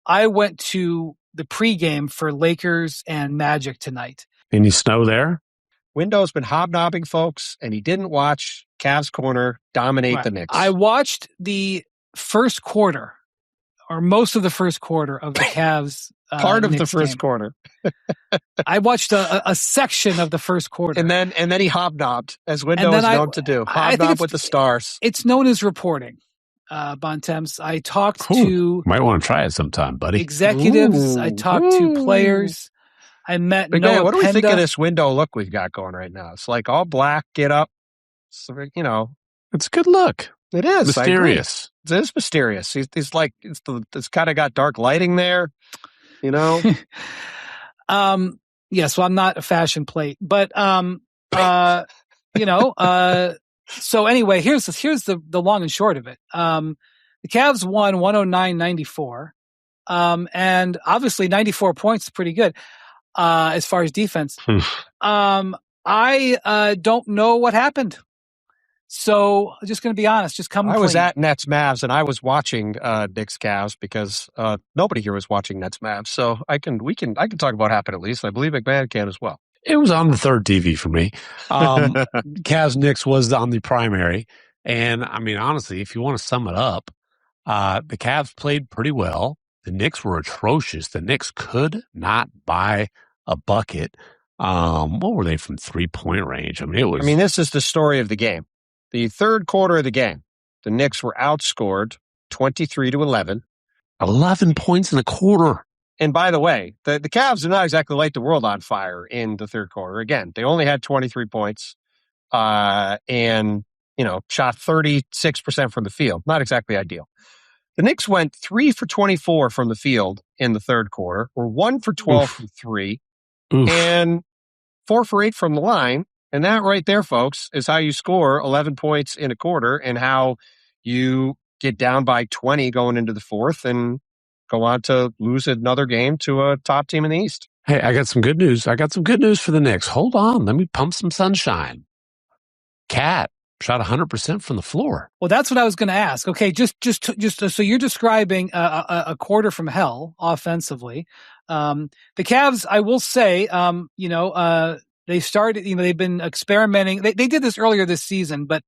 I went to the pregame for Lakers and Magic tonight. Any snow there? Windhorst's been hobnobbing folks, and he didn't watch Cavs Corner dominate the Knicks. I watched the first quarter, or most of the first quarter of the Cavs. Part of Knicks the first game. quarter. I watched a section of the first quarter. And then he hobnobbed, as Windhorst is known to do. Hobnob with the stars. It's known as reporting, Bontemps. I talked to... Might want to try it sometime, buddy. Executives. I talked to players. I met Big Noah man, what do we Penda. think of this window look we've got going right now? It's like all black, get up. So, it's a good look. It is. Mysterious. It is mysterious. He's like, it's kind of got dark lighting there, Yeah, so I'm not a fashion plate, but, so anyway, here's the long and short of it. The Cavs won 109-94. And obviously 94 points is pretty good. As far as defense. I don't know what happened. So I'm just going to be honest, just come clean. I was at Nets Mavs and I was watching Knicks Cavs because nobody here was watching Nets Mavs. So I can talk about what happened at least. I believe McMahon can as well. It was on the third TV for me. Cavs Knicks was on the primary. And I mean, honestly, if you want to sum it up, the Cavs played pretty well. The Knicks were atrocious. The Knicks could not buy a bucket. What were they from 3-point range? I mean, this is the story of the game. The third quarter of the game, the Knicks were outscored 23-11. 11 points in a quarter. And by the way, the Cavs did not exactly light the world on fire in the third quarter. Again, they only had 23 points and, shot 36% from the field. Not exactly ideal. The Knicks went 3 for 24 from the field in the third quarter, or 1 for 12 from 3, and 4 for 8 from the line. And that right there, folks, is how you score 11 points in a quarter and how you get down by 20 going into the fourth and go on to lose another game to a top team in the East. Hey, I got some good news. For the Knicks. Hold on. Let me pump some sunshine. Cat shot 100% from the floor. Well, that's what I was going to ask. Okay, just so you're describing a quarter from hell offensively. The Cavs, I will say, they started. They've been experimenting. They did this earlier this season, but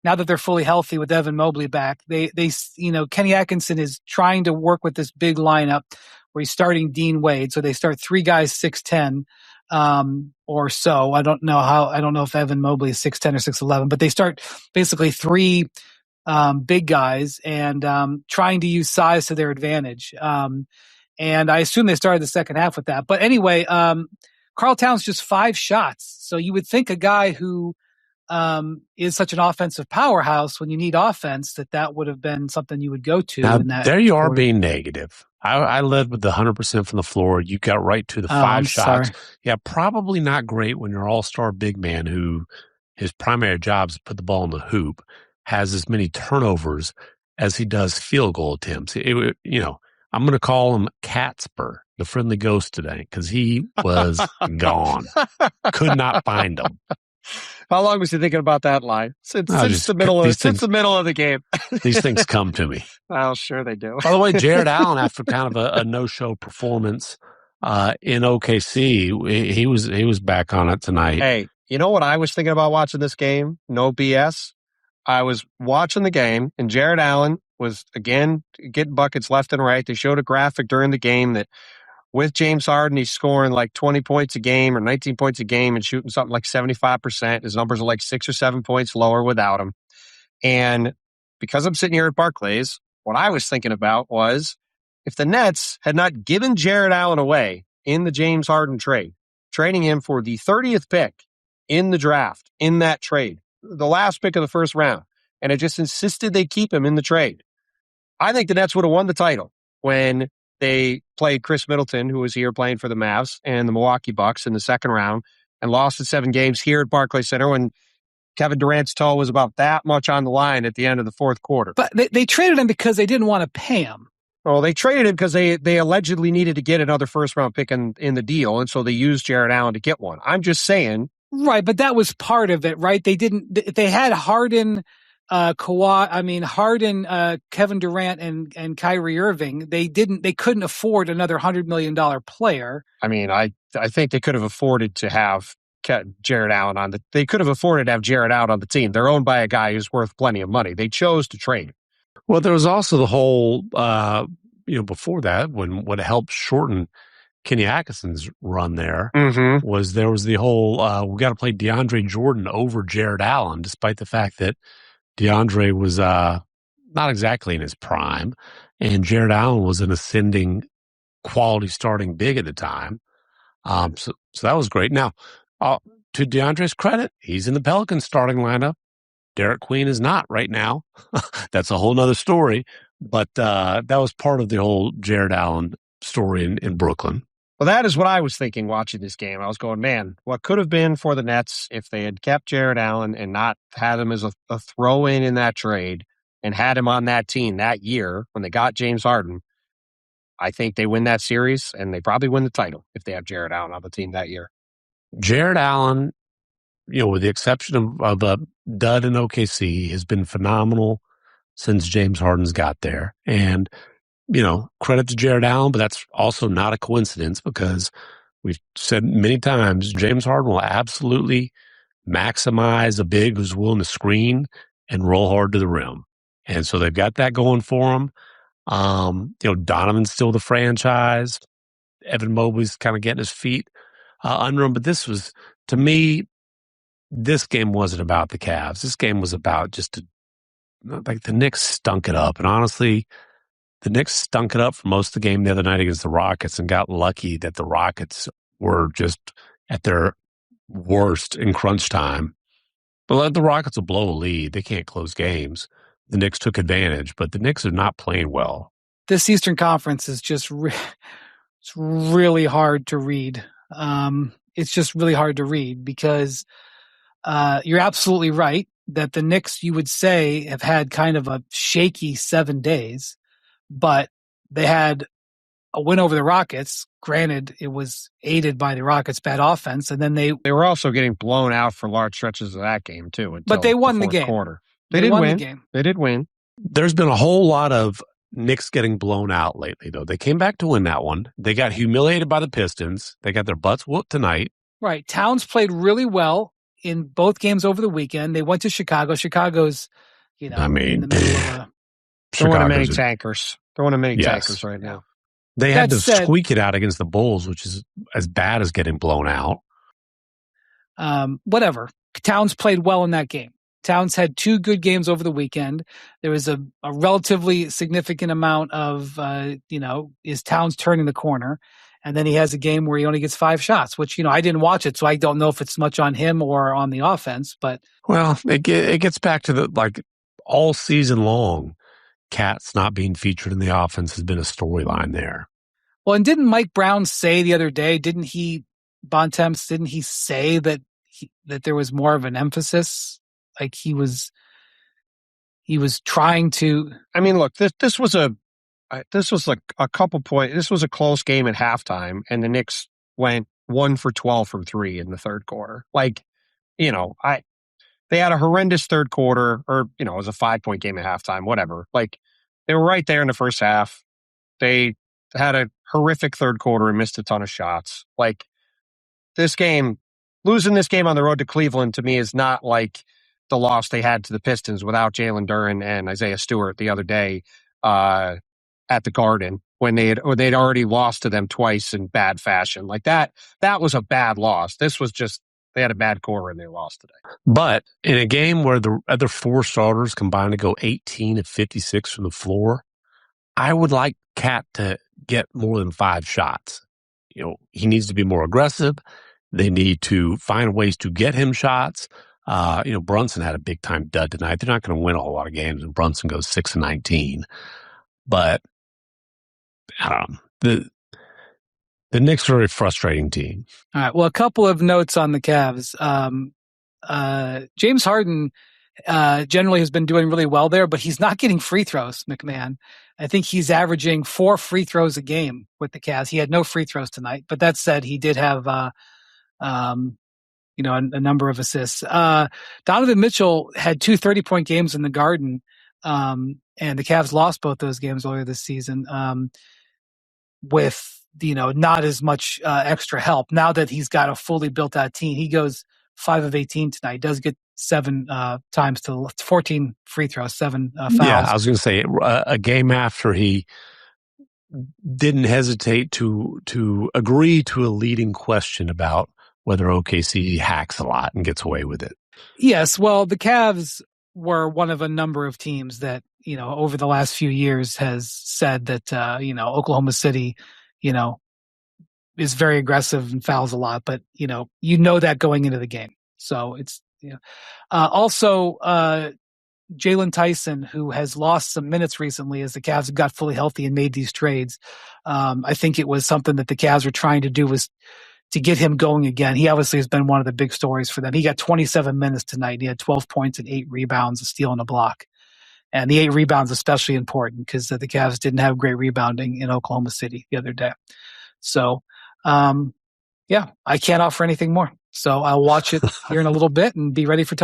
now that they're fully healthy with Evan Mobley back, Kenny Atkinson is trying to work with this big lineup where he's starting Dean Wade. So they start 3 guys 6'10". Or so. I don't know if Evan Mobley is 6'10" or 6'11", but they start basically 3 big guys and trying to use size to their advantage. And I assume they started the second half with that. But anyway, Karl Towns just 5 shots. So you would think a guy who is such an offensive powerhouse, when you need offense, that would have been something you would go to. Now, in that there you are quarter. being negative. I led with the 100% from the floor. You got right to the 5 shots. Sorry. Yeah, probably not great when your all-star big man who his primary job is to put the ball in the hoop has as many turnovers as he does field goal attempts. I'm going to call him Catsper, the friendly ghost today, because he was gone. Could not find him. How long was he thinking about that line? Since the middle of the game. These things come to me. Well, sure they do. By the way, Jared Allen, after kind of a no-show performance in OKC, he was back on it tonight. Hey, you know what I was thinking about watching this game? No BS. I was watching the game, and Jared Allen was, again, getting buckets left and right. They showed a graphic during the game that with James Harden, he's scoring like 20 points a game or 19 points a game and shooting something like 75%. His numbers are like 6 or 7 points lower without him. And because I'm sitting here at Barclays, what I was thinking about was if the Nets had not given Jared Allen away in the James Harden trade, trading him for the 30th pick in the draft, in that trade, the last pick of the first round, and it just insisted they keep him in the trade, I think the Nets would have won the title when they played Chris Middleton, who was here playing for the Mavs and the Milwaukee Bucks in the second round, and lost in 7 games here at Barclays Center when Kevin Durant's toe was about that much on the line at the end of the fourth quarter. But they traded him because they didn't want to pay him. Well, they traded him because they allegedly needed to get another first-round pick in the deal, and so they used Jared Allen to get one. I'm just saying. Right, but that was part of it, right? They had Harden Harden, Kevin Durant, and Kyrie Irving, they couldn't afford another $100 million player. I mean, I think they could have afforded to have Jared Allen on they could have afforded to have Jared Allen on the team. They're owned by a guy who's worth plenty of money. They chose to trade. Well, there was also the whole, before that, when what helped shorten Kenny Atkinson's run there was the whole, we got to play DeAndre Jordan over Jared Allen, despite the fact that DeAndre was not exactly in his prime, and Jared Allen was an ascending quality starting big at the time. So that was great. Now, to DeAndre's credit, he's in the Pelicans starting lineup. Derek Queen is not right now. That's a whole nother story. But that was part of the whole Jared Allen story in Brooklyn. Well, that is what I was thinking watching this game. I was going, man, what could have been for the Nets if they had kept Jared Allen and not had him as a throw-in in that trade and had him on that team that year when they got James Harden. I think they win that series, and they probably win the title if they have Jared Allen on the team that year. Jared Allen, with the exception of a dud in OKC, has been phenomenal since James Harden's got there. And credit to Jared Allen, but that's also not a coincidence because we've said many times James Harden will absolutely maximize a big who's willing to screen and roll hard to the rim. And so they've got that going for him. Donovan's still the franchise. Evan Mobley's kind of getting his feet under him. But to me, this game wasn't about the Cavs. This game was about the Knicks stunk it up. And honestly, the Knicks stunk it up for most of the game the other night against the Rockets and got lucky that the Rockets were just at their worst in crunch time. But the Rockets will blow a lead. They can't close games. The Knicks took advantage, but the Knicks are not playing well. This Eastern Conference is just it's really hard to read. It's just really hard to read because you're absolutely right that the Knicks, you would say, have had kind of a shaky 7 days. But they had a win over the Rockets. Granted, it was aided by the Rockets' bad offense, and then they were also getting blown out for large stretches of that game too. But they won the game. Quarter. They did win. The game. They did win. There's been a whole lot of Knicks getting blown out lately, though. They came back to win that one. They got humiliated by the Pistons. They got their butts whooped tonight. Right. Towns played really well in both games over the weekend. They went to Chicago. Chicago's, in the middle of a... They're one of many tankers. They're one of many tankers right now. They had to squeak it out against the Bulls, which is as bad as getting blown out. Whatever. Towns played well in that game. Towns had 2 good games over the weekend. There was a relatively significant amount of, is Towns turning the corner? And then he has a game where he only gets 5 shots, which, I didn't watch it, so I don't know if it's much on him or on the offense. But well, it gets back to all season long, Cat's not being featured in the offense has been a storyline there. Well, and didn't Mike Brown say the other day, didn't he say that there was more of an emphasis? Like he was trying to. I mean, look, this was a couple points. This was a close game at halftime, and the Knicks went 1 for 12 from 3 in the third quarter. They had a horrendous third quarter, or it was a 5-point game at halftime. Whatever. They were right there in the first half. They had a horrific third quarter and missed a ton of shots. This game, losing this game on the road to Cleveland to me is not like the loss they had to the Pistons without Jalen Duren and Isaiah Stewart the other day at the Garden when they'd already lost to them twice in bad fashion. That was a bad loss. This was just they had a bad quarter and they lost today. But in a game where the other 4 starters combined to go 18 of 56 from the floor, I would like Cat to get more than 5 shots. He needs to be more aggressive. They need to find ways to get him shots. Brunson had a big time dud tonight. They're not going to win a whole lot of games when Brunson goes 6-19. But I don't know. The Knicks are a frustrating team. All right. Well, a couple of notes on the Cavs. James Harden generally has been doing really well there, but he's not getting free throws, McMahon. I think he's averaging 4 free throws a game with the Cavs. He had no free throws tonight, but that said, he did have a number of assists. Donovan Mitchell had 2 30-point games in the Garden, and the Cavs lost both those games earlier this season with not as much extra help. Now that he's got a fully built out team, he goes 5 of 18 tonight. He does get 7 times to 14 free throws, 7 fouls. Yeah, I was going to say a game after he didn't hesitate to agree to a leading question about whether OKC hacks a lot and gets away with it. Yes, well, the Cavs were one of a number of teams that, over the last few years has said that, Oklahoma City, is very aggressive and fouls a lot, but, that going into the game. So it's, also, Jalen Tyson, who has lost some minutes recently as the Cavs got fully healthy and made these trades. I think it was something that the Cavs were trying to do was to get him going again. He obviously has been one of the big stories for them. He got 27 minutes tonight. He had 12 points and 8 rebounds, a steal and a block. And the 8 rebounds especially important because the Cavs didn't have great rebounding in Oklahoma City the other day. So, I can't offer anything more. So I'll watch it here in a little bit and be ready for television.